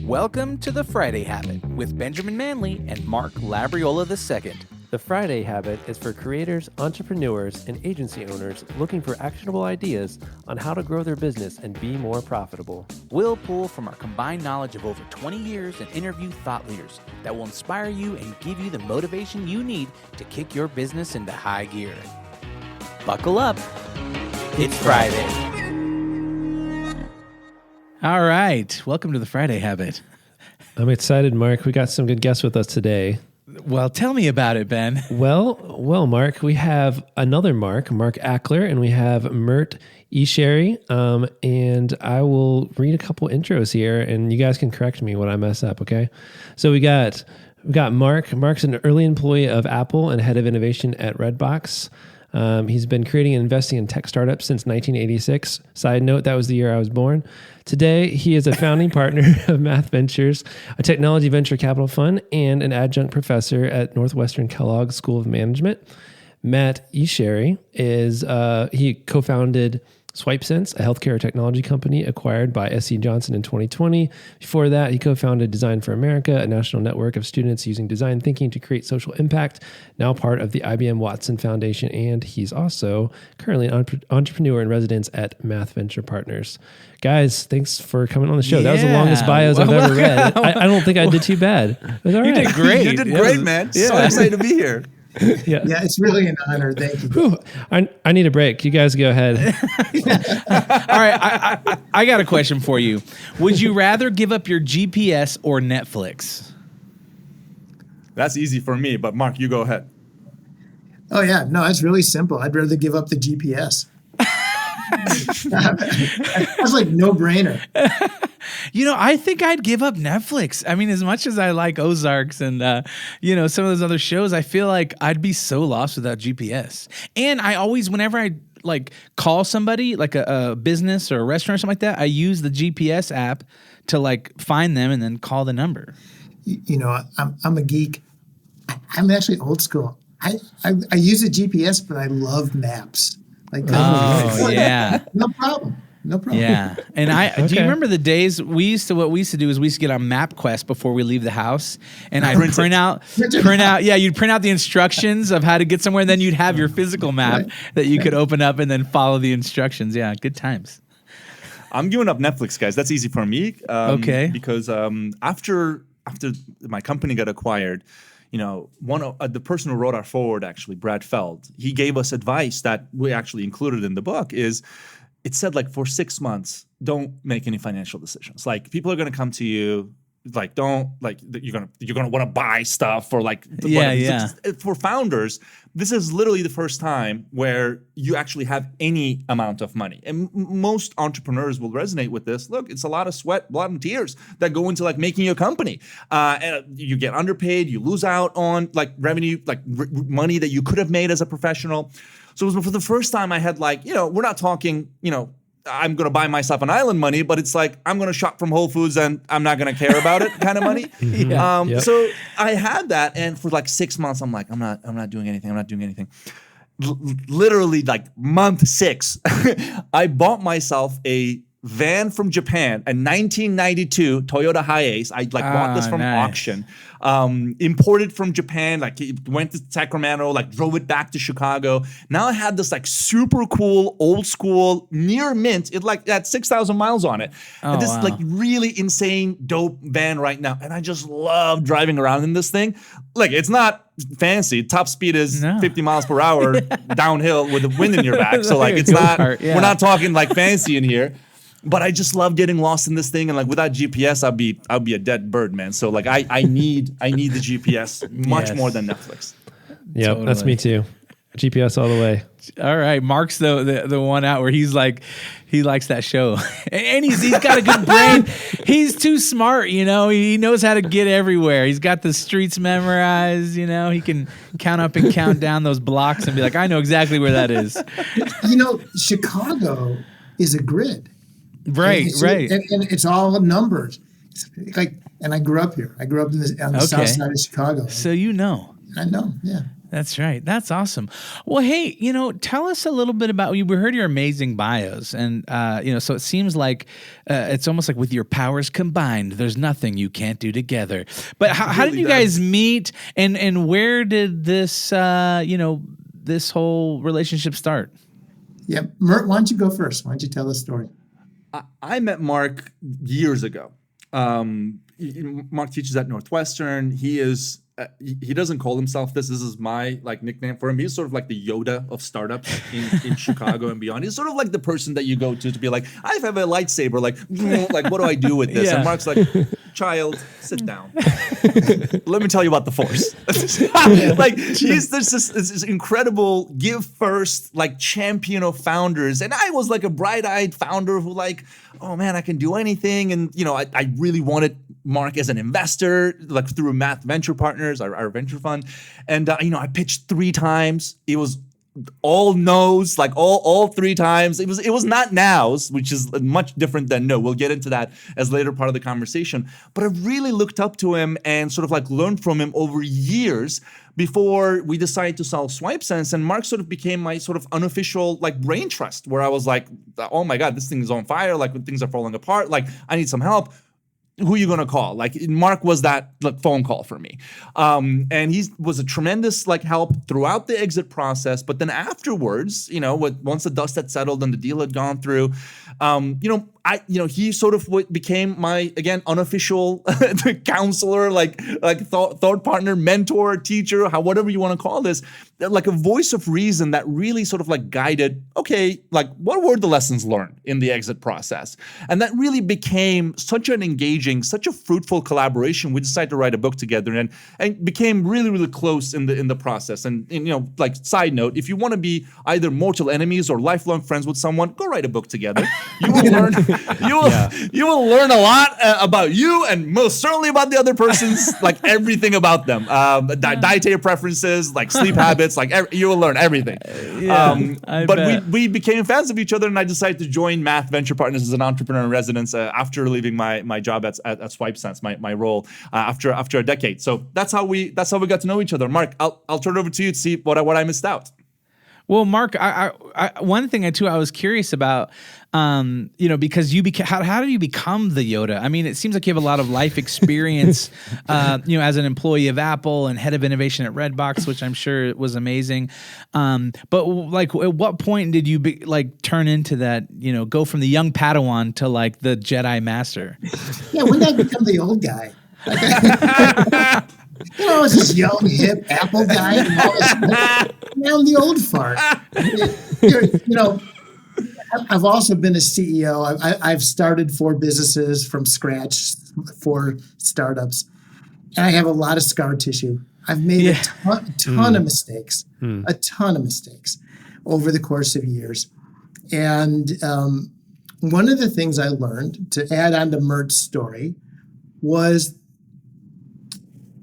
Welcome to The Friday Habit with Benjamin Manley and Mark Labriola II. The Friday Habit is for creators, entrepreneurs, and agency owners looking for actionable ideas on how to grow their business and be more profitable. We'll pull from our combined knowledge of over 20 years and interview thought leaders that will inspire you and give you the motivation you need to kick your business into high gear. Buckle up. It's Friday. All right. Welcome to The Friday Habit. I'm excited, Mark. We got some good guests with us today. Well, tell me about it, Ben. Well, Mark, we have another Mark Achler, and we have Mert Iseri, and I will read a couple intros here, and you guys can correct me when I mess up, okay? So we got Mark. Mark's an early employee of Apple and head of innovation at Redbox. He's been creating and investing in tech startups since 1986. Side note, that was the year I was born. Today, he is a founding partner of Math Ventures, a technology venture capital fund, and an adjunct professor at Northwestern Kellogg School of Management. Mert Iseri he co-founded SwipeSense, a healthcare technology company acquired by SC Johnson in 2020. Before that, he co-founded Design for America, a national network of students using design thinking to create social impact, now part of the IBM Watson Foundation, and he's also currently an entrepreneur in residence at Math Venture Partners. Guys, thanks for coming on the show. That was the longest bios I've ever read. I don't think I did too bad. It was all right. You did great. You did great, man. Yeah. So excited to be here. Yeah, it's really an honor. Thank you. Whew. I need a break. You guys go ahead. All right, I got a question for you. Would you rather give up your GPS or Netflix? That's easy for me, but Mark, you go ahead. Oh, yeah. No, it's really simple. I'd rather give up the GPS. That's like no-brainer. I think I'd give up Netflix. I mean, as much as I like Ozarks and, some of those other shows, I feel like I'd be so lost without GPS. And I always, whenever I call somebody, like a business or a restaurant or something like that, I use the GPS app to find them and then call the number. I'm a geek. I'm actually old school. I use a GPS, but I love maps. Yeah. No problem. Yeah. And do you remember the days what we used to do is we used to get on MapQuest before we leave the house, and I'd print out, you'd print out the instructions of how to get somewhere, and then you'd have your physical map that you could open up and then follow the instructions. Yeah, good times. I'm giving up Netflix, guys. That's easy for me. Okay. Because after my company got acquired, the person who wrote our forward, actually, Brad Feld, he gave us advice that we actually included in the book. It said, for 6 months, don't make any financial decisions. People are going to come to you, you're going to want to buy stuff or For founders, this is literally the first time where you actually have any amount of money. And most entrepreneurs will resonate with this. Look, it's a lot of sweat, blood, and tears that go into making your company. And you get underpaid, you lose out on revenue, money that you could have made as a professional. So it was for the first time I had we're not talking, I'm going to buy myself an island money, but it's I'm going to shop from Whole Foods and I'm not going to care about it kind of money. So I had that, and for 6 months I'm I'm not doing anything. I'm not doing anything. Literally month 6, I bought myself a van from Japan, a 1992 Toyota Hiace. I bought this from auction, imported from Japan, went to Sacramento, drove it back to Chicago. Now I had this super cool, old school, near mint. It had 6,000 miles on it. And this really insane, dope van right now. And I just love driving around in this thing. It's not fancy. Top speed is 50 miles per hour downhill with the wind in your back. So it's not, we're not talking fancy in here. But I just love getting lost in this thing, and without GPS, I'll be a dead bird, man. So I need the GPS much more than Netflix. Yep, totally. That's me too. GPS all the way. All right, Mark's the one out where he's he likes that show, and he's got a good brain. He's too smart, He knows how to get everywhere. He's got the streets memorized. He can count up and count down those blocks and be I know exactly where that is. Chicago is a grid. Right. And it's all numbers. And I grew up here. I grew up on the south side of Chicago. So I know, yeah. That's right. That's awesome. Well, hey, tell us a little bit about we heard your amazing bios, and so it seems like it's almost like with your powers combined, there's nothing you can't do together. But how did you guys meet, and where did this this whole relationship start? Yeah, Mert, why don't you go first? Why don't you tell the story? I met Mark years ago. Mark teaches at Northwestern. He is. He doesn't call himself this. This is my nickname for him. He's sort of like the Yoda of startups in Chicago and beyond. He's sort of like the person that you go to be like, I have a lightsaber. Like what do I do with this? Yeah. And Mark's like, child, sit down. Let me tell you about the Force. He's this incredible give first, champion of founders. And I was like a bright-eyed founder who oh man, I can do anything. And I really wanted Mark as an investor, through Math Venture Partners, our venture fund. And I pitched 3 times. It was all no's, all 3 times. It was not nows, which is much different than no. We'll get into that as later part of the conversation. But I really looked up to him and sort of learned from him over years before we decided to sell SwipeSense. And Mark sort of became my sort of unofficial brain trust, where I was like, oh my God, this thing is on fire. When things are falling apart, I need some help. Who are you going to call? Mark was that phone call for me. And he was a tremendous help throughout the exit process. But then afterwards, once the dust had settled and the deal had gone through, he sort of became my, again, unofficial counselor, thought partner, mentor, teacher, whatever you want to call this, a voice of reason that really sort of guided, okay, what were the lessons learned in the exit process? And that really became such an engaging, such a fruitful collaboration. We decided to write a book together and became really, really close in the process. And side note, if you want to be either mortal enemies or lifelong friends with someone, go write a book together. You will learn. You will learn a lot about you, and most certainly about the other person's, everything about them, dietary preferences, sleep habits, you will learn everything. But we became fans of each other, and I decided to join Math Venture Partners as an entrepreneur in residence after leaving my job at SwipeSense, my role after a decade. So that's how we got to know each other. Mark, I'll turn it over to you to see what I missed out. Well, Mark, I one thing I was curious about, because how did you become the Yoda? I mean, it seems like you have a lot of life experience, as an employee of Apple and head of innovation at Redbox, which I'm sure was amazing. But at what point did you turn into that, go from the young Padawan to the Jedi Master? Yeah, when did I become the old guy? I was this young, hip Apple guy. Now I'm the old fart. I've also been a CEO. I've started 4 businesses from scratch, 4 startups. And I have a lot of scar tissue. I've made a ton of mistakes, a ton of mistakes over the course of years. And one of the things I learned, to add on to Mert's story, was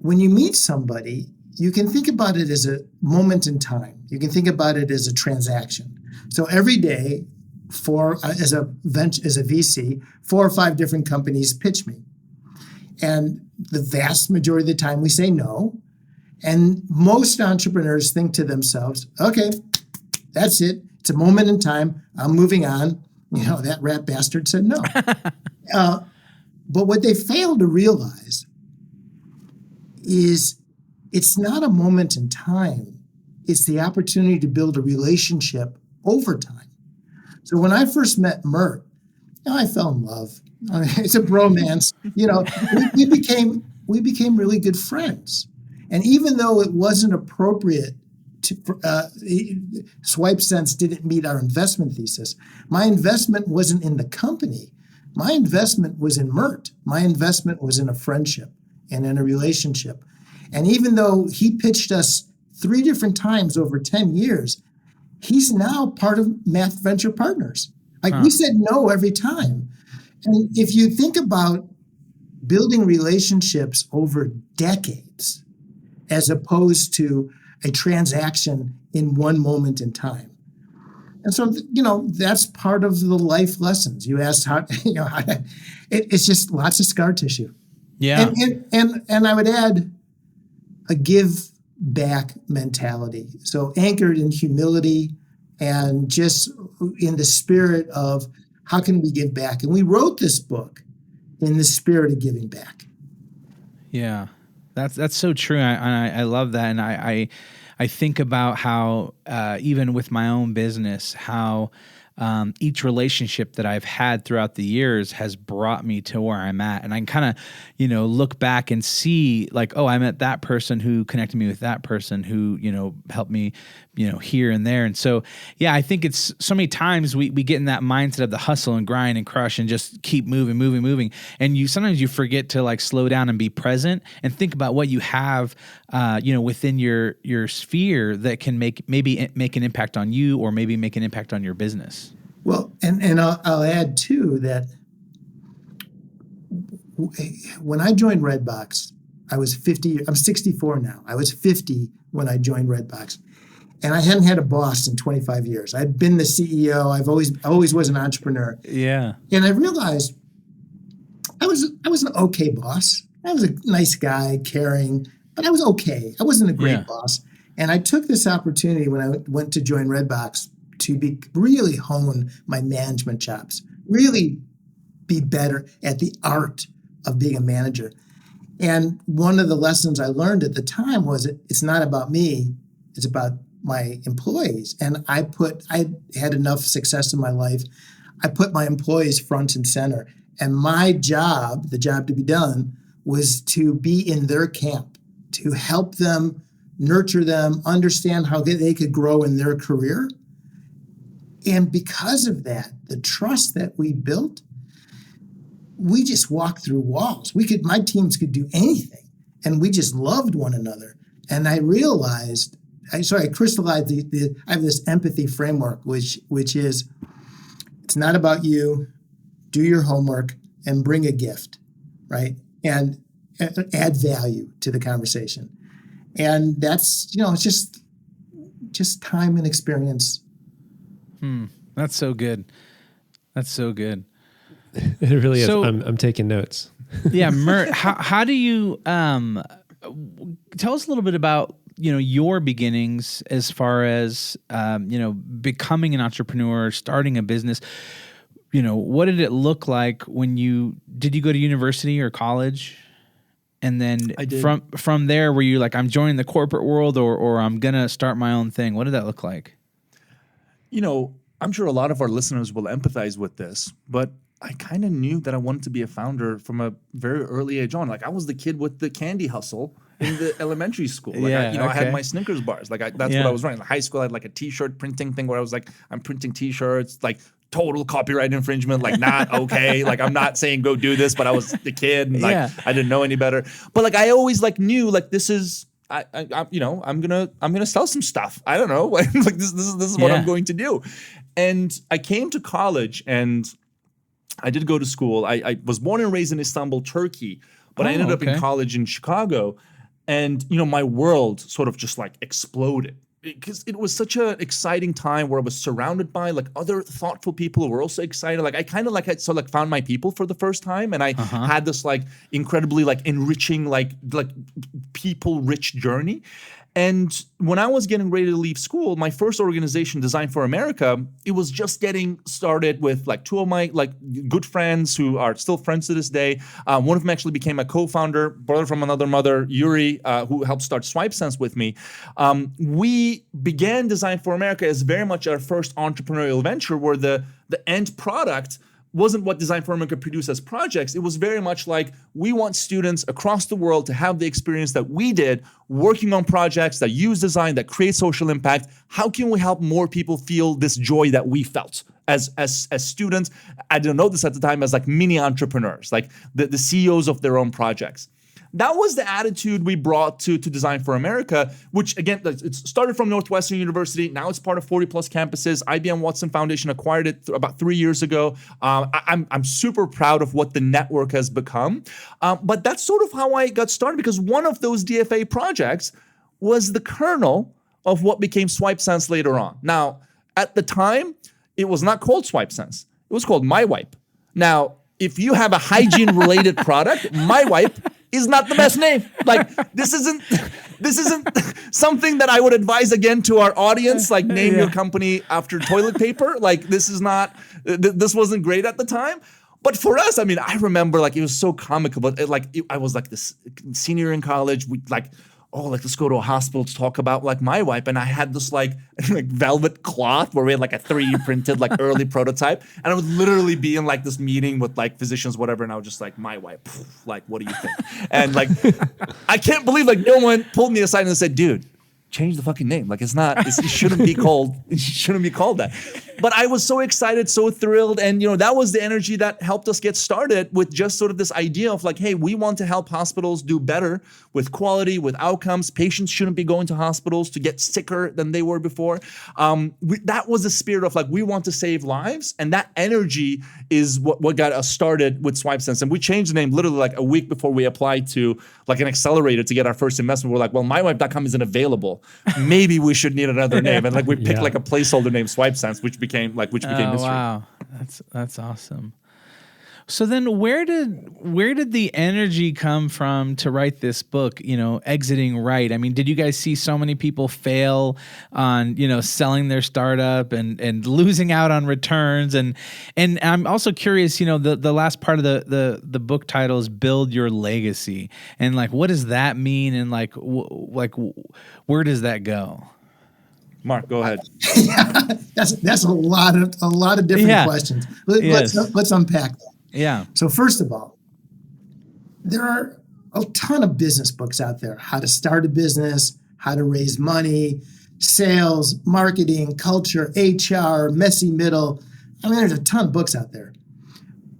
when you meet somebody, you can think about it as a moment in time. You can think about it as a transaction. So every day, as a VC, 4 or 5 different companies pitch me. And the vast majority of the time we say no. And most entrepreneurs think to themselves, okay, that's it. It's a moment in time. I'm moving on. That rat bastard said no. But what they fail to realize is it's not a moment in time. It's the opportunity to build a relationship over time. So when I first met Mert, I fell in love. It's a bromance. We became really good friends. And even though it wasn't appropriate to SwipeSense didn't meet our investment thesis, my investment wasn't in the company. My investment was in Mert. My investment was in a friendship and in a relationship. And even though he pitched us 3 different times over 10 years, he's now part of Math Venture Partners. We said no every time. And if you think about building relationships over decades, as opposed to a transaction in one moment in time. And so, that's part of the life lessons. You asked it's just lots of scar tissue. Yeah. And I would add a give back mentality. So anchored in humility and just in the spirit of how can we give back? And we wrote this book in the spirit of giving back. Yeah, that's so true. I love that. And I think about how, even with my own business, how each relationship that I've had throughout the years has brought me to where I'm at. And I can kind of, look back and see like, oh, I met that person who connected me with that person who, helped me, here and there. And so, yeah, I think it's so many times we get in that mindset of the hustle and grind and crush and just keep moving. And sometimes you forget to like slow down and be present and think about what you have, within your sphere that can make an impact on you or maybe make an impact on your business. Well, and I'll add too that when I joined Redbox, I was 50. I'm 64 now. I was 50 when I joined Redbox, and I hadn't had a boss in 25 years. I'd been the CEO. I always was an entrepreneur. Yeah. And I realized I was an okay boss. I was a nice guy, caring, but I was okay. I wasn't a great boss. And I took this opportunity when I went to join Redbox to really hone my management chops, really be better at the art of being a manager. And one of the lessons I learned at the time was it's not about me, it's about my employees. And I had enough success in my life. I put my employees front and center. And my job, the job to be done, was to be in their camp, to help them, nurture them, understand how they could grow in their career. And because of that, the trust that we built, we just walked through walls. My teams could do anything, and we just loved one another. And I realized, I crystallized I have this empathy framework, which is, it's not about you. Do your homework and bring a gift, right? And add value to the conversation. And that's, it's just time and experience. That's so good. That's so good. It really is. So, I'm taking notes. Yeah, Mert, how do you tell us a little bit about your beginnings as far as becoming an entrepreneur, starting a business? What did it look like when did you go to university or college? And then from there, were you like, I'm joining the corporate world or I'm gonna start my own thing? What did that look like? I'm sure a lot of our listeners will empathize with this, but I kind of knew that I wanted to be a founder from a very early age on. Like I was the kid with the candy hustle in the elementary school. Like I had my Snickers bars. Like that's what I was running. In high school, I had like a T-shirt printing thing where I was like, I'm printing T-shirts, like total copyright infringement, like not okay. Like I'm not saying go do this, but I was the kid and like I didn't know any better. But like I always like knew like this is I'm gonna sell some stuff. I don't know. Like this is what I'm going to do. And I came to college and I did go to school. I was born and raised in Istanbul, Turkey, but I ended up in college in Chicago. And, my world sort of just like exploded because it was such an exciting time where I was surrounded by like other thoughtful people who were also excited. Like I kind of like found my people for the first time. And I had this like incredibly like enriching, like people rich journey. And when I was getting ready to leave school, my first organization, Design for America, it was just getting started with like two of my like good friends who are still friends to this day. One of them actually became a co-founder, brother from another mother, Yuri, who helped start SwipeSense with me. We began Design for America as very much our first entrepreneurial venture where the end product wasn't what Design for America produced as projects. It was very much like we want students across the world to have the experience that we did working on projects that use design, that create social impact. How can we help more people feel this joy that we felt as students? I didn't know this at the time, as like mini entrepreneurs, like the CEOs of their own projects. That was the attitude we brought to Design for America, which again, it started from Northwestern University. Now it's part of 40 plus campuses. IBM Watson Foundation acquired it about 3 years ago. I'm super proud of what the network has become. But that's sort of how I got started, because one of those DFA projects was the kernel of what became SwipeSense later on. Now, at the time, it was not called SwipeSense. It was called MyWipe. Now, if you have a hygiene-related product, MyWipe is not the best name. Like this isn't this isn't something that I would advise again to our audience. Like, name your company after toilet paper. Like, this is not. This wasn't great at the time. But for us, I mean, I remember like it was so comical. But I was like this senior in college. We like, let's go to a hospital to talk about like my wipe. And I had this like velvet cloth where we had like a 3D printed like early prototype. And I would literally be in like this meeting with like physicians, whatever. And I was just like, my wipe, like, what do you think? And like, I can't believe like no one pulled me aside and said, dude, change the fucking name. Like, it shouldn't be called that. But I was so excited, so thrilled. And, that was the energy that helped us get started with just sort of this idea of like, hey, we want to help hospitals do better with quality, with outcomes. Patients shouldn't be going to hospitals to get sicker than they were before. That was the spirit of like, we want to save lives. And that energy is what got us started with SwipeSense. And we changed the name literally like a week before we applied to like an accelerator to get our first investment. We're like, well, mywipe.com isn't available. Maybe we should need another name. And like we picked like a placeholder name, SwipeSense, which became history. Wow, that's awesome. So then where did the energy come from to write this book, exiting right? I mean, did you guys see so many people fail on, selling their startup and losing out on returns? And I'm also curious, the last part of the book title is Build Your Legacy. And like, what does that mean? And like where does that go? Mark, go ahead. That's a lot of different questions. Let's unpack that. Yeah. So first of all, there are a ton of business books out there: how to start a business, how to raise money, sales, marketing, culture, HR, messy middle. I mean, there's a ton of books out there,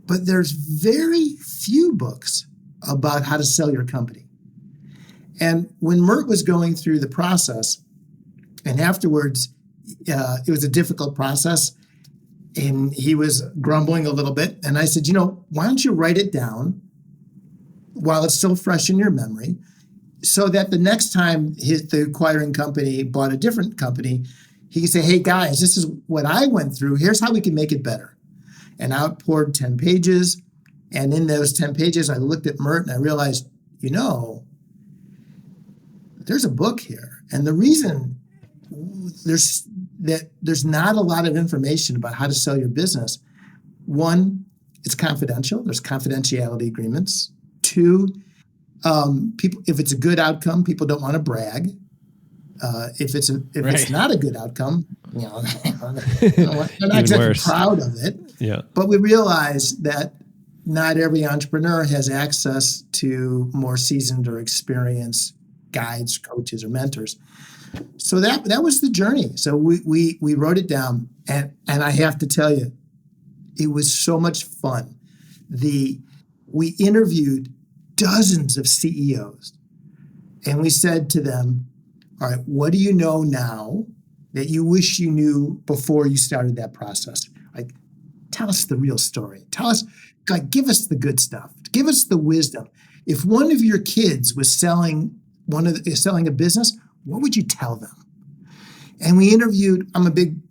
but there's very few books about how to sell your company. And when Mert was going through the process, and afterwards, it was a difficult process, and he was grumbling a little bit. And I said, why don't you write it down while it's still fresh in your memory, so that the next time the acquiring company bought a different company, he can say, hey, guys, this is what I went through. Here's how we can make it better. And I poured 10 pages. And in those 10 pages, I looked at Mert and I realized, there's a book here. And the reason there's not a lot of information about how to sell your business. One, it's confidential. There's confidentiality agreements. Two, people, if it's a good outcome, people don't want to brag. If it's not a good outcome, they're not exactly proud of it. Yeah. But we realize that not every entrepreneur has access to more seasoned or experienced guides, coaches, or mentors. So that was the journey. So we wrote it down, and I have to tell you, it was so much fun. We interviewed dozens of CEOs, and we said to them, all right, what do you know now that you wish you knew before you started that process? Like, tell us the real story. Tell us, like, give us the good stuff. Give us the wisdom. If one of your kids was selling a business, what would you tell them? And we interviewed,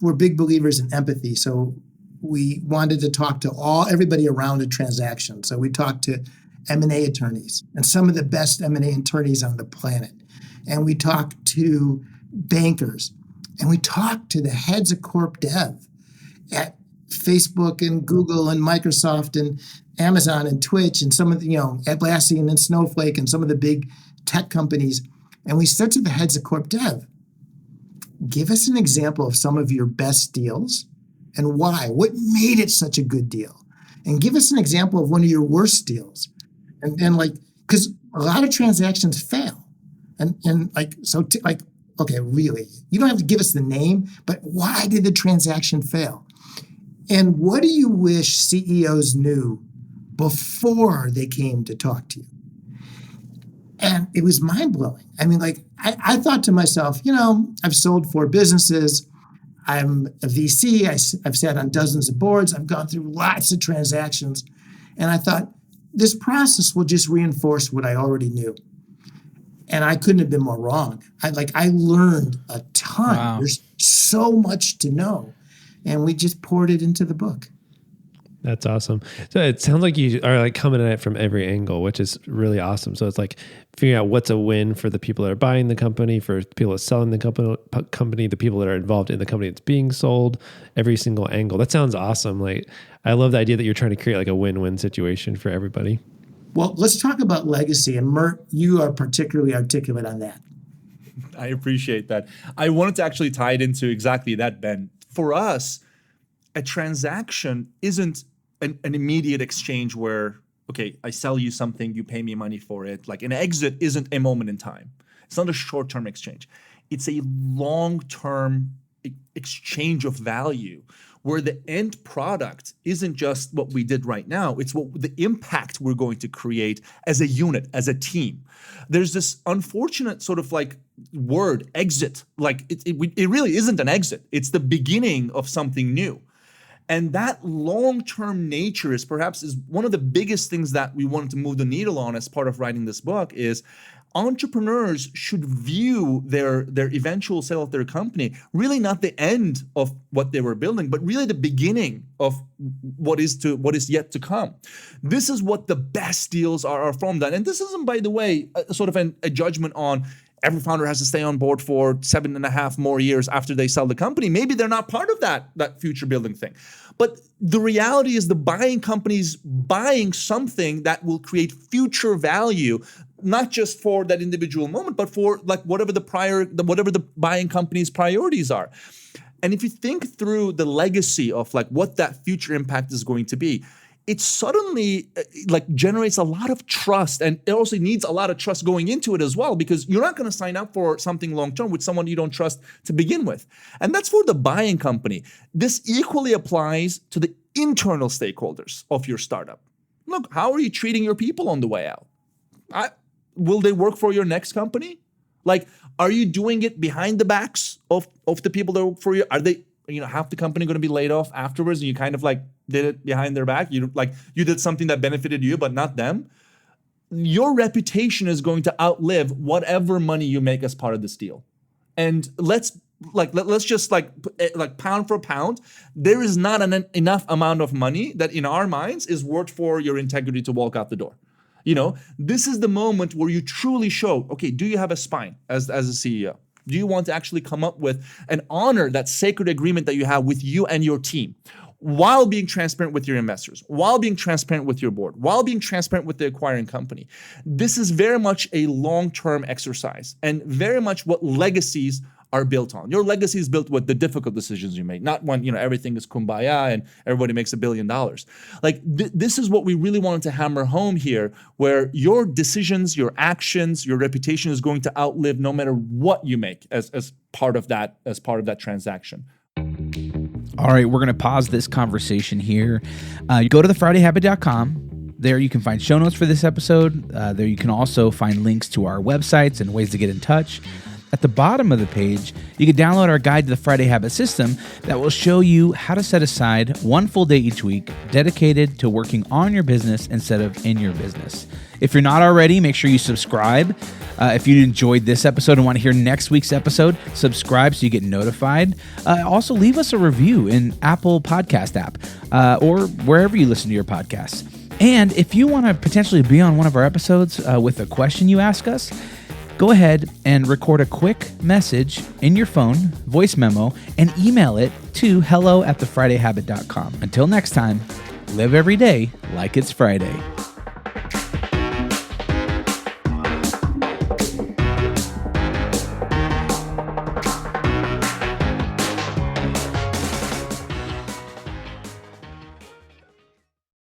we're big believers in empathy. So we wanted to talk to everybody around a transaction. So we talked to M&A attorneys and some of the best M&A attorneys on the planet. And we talked to bankers, and we talked to the heads of corp dev at Facebook and Google and Microsoft and Amazon and Twitch and some of the, Atlassian and Snowflake and some of the big tech companies. And we said to the heads of corp dev, give us an example of some of your best deals and why. What made it such a good deal? And give us an example of one of your worst deals. And because a lot of transactions fail. Okay, really, you don't have to give us the name, but why did the transaction fail? And what do you wish CEOs knew before they came to talk to you? And it was mind-blowing. I mean, I thought to myself, I've sold 4 businesses. I'm a VC. I've sat on dozens of boards. I've gone through lots of transactions. And I thought, this process will just reinforce what I already knew. And I couldn't have been more wrong. I learned a ton. Wow. There's so much to know. And we just poured it into the book. That's awesome. So it sounds like you are like coming at it from every angle, which is really awesome. So it's like figuring out what's a win for the people that are buying the company, for people that are selling the company, the people that are involved in the company that's being sold, every single angle. That sounds awesome. Like, I love the idea that you're trying to create like a win-win situation for everybody. Well, let's talk about legacy. And Mert, you are particularly articulate on that. I appreciate that. I wanted to actually tie it into exactly that, Ben. For us, a transaction isn't an immediate exchange where, okay, I sell you something, you pay me money for it. Like an exit isn't a moment in time. It's not a short-term exchange. It's a long-term exchange of value where the end product isn't just what we did right now. It's what the impact we're going to create as a unit, as a team. There's this unfortunate sort of like word, exit. Like it really isn't an exit. It's the beginning of something new. And that long-term nature is one of the biggest things that we wanted to move the needle on as part of writing this book. Is entrepreneurs should view their eventual sale of their company really not the end of what they were building, but really the beginning of what is yet to come. This is what the best deals are from that. And this isn't, by the way, sort of a judgment on every founder has to stay on board for 7.5 more years after they sell the company. Maybe they're not part of that future building thing. But the reality is the buying companies buying something that will create future value, not just for that individual moment, but for like whatever the buying company's priorities are. And if you think through the legacy of like what that future impact is going to be, it suddenly like generates a lot of trust, and it also needs a lot of trust going into it as well, because you're not going to sign up for something long-term with someone you don't trust to begin with. And that's for the buying company. This equally applies to the internal stakeholders of your startup. Look, how are you treating your people on the way out? Will they work for your next company? Like, are you doing it behind the backs of the people that work for you? Are they, half the company going to be laid off afterwards, and you kind of like did it behind their back? You did something that benefited you, but not them. Your reputation is going to outlive whatever money you make as part of this deal. And let's just pound for pound, there is not enough amount of money that in our minds is worth for your integrity to walk out the door. This is the moment where you truly show, okay, do you have a spine as a CEO? Do you want to actually come up with and honor that sacred agreement that you have with you and your team, while being transparent with your investors, while being transparent with your board, while being transparent with the acquiring company? This is very much a long-term exercise and very much what legacies are built on. Your legacy is built with the difficult decisions you make, not when everything is kumbaya and everybody makes $1 billion. Like this is what we really wanted to hammer home here, where your decisions, your actions, your reputation is going to outlive no matter what you make as part of that transaction. All right, we're going to pause this conversation here. You go to thefridayhabit.com. There you can find show notes for this episode. There you can also find links to our websites and ways to get in touch. At the bottom of the page, you can download our guide to the Friday Habit System that will show you how to set aside one full day each week dedicated to working on your business instead of in your business. If you're not already, make sure you subscribe. If you enjoyed this episode and want to hear next week's episode, subscribe so you get notified. Also, leave us a review in Apple Podcast app or wherever you listen to your podcasts. And if you want to potentially be on one of our episodes with a question you ask us, go ahead and record a quick message in your phone, voice memo, and email it to hello@thefridayhabit.com. Until next time, live every day like it's Friday.